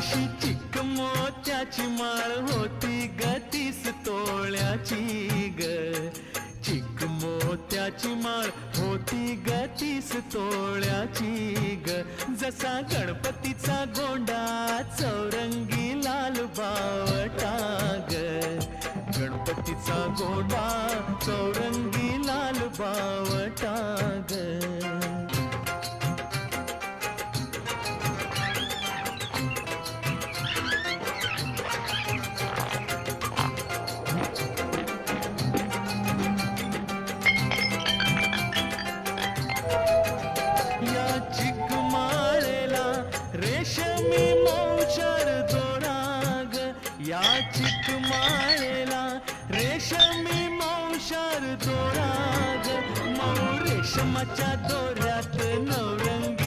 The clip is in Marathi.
अशी चिक मोत्याची माळ होती ग 30 तोळ्याची ग. चिक मोत्याची माळ होती ग 30 तोळ्याची ग. जसा गणपतीचा गोंडा चौरंगी लाल बावटा ग. गणपतीचा गोंडा चौरंगी लाल बावटा ग. या चिकमाळेला रेशमी मौचार दोरा ग. या चिकमाळेला रेशमी मौचार दोरा ग. मऊ रेशमाच्या दोऱ्यात नवरा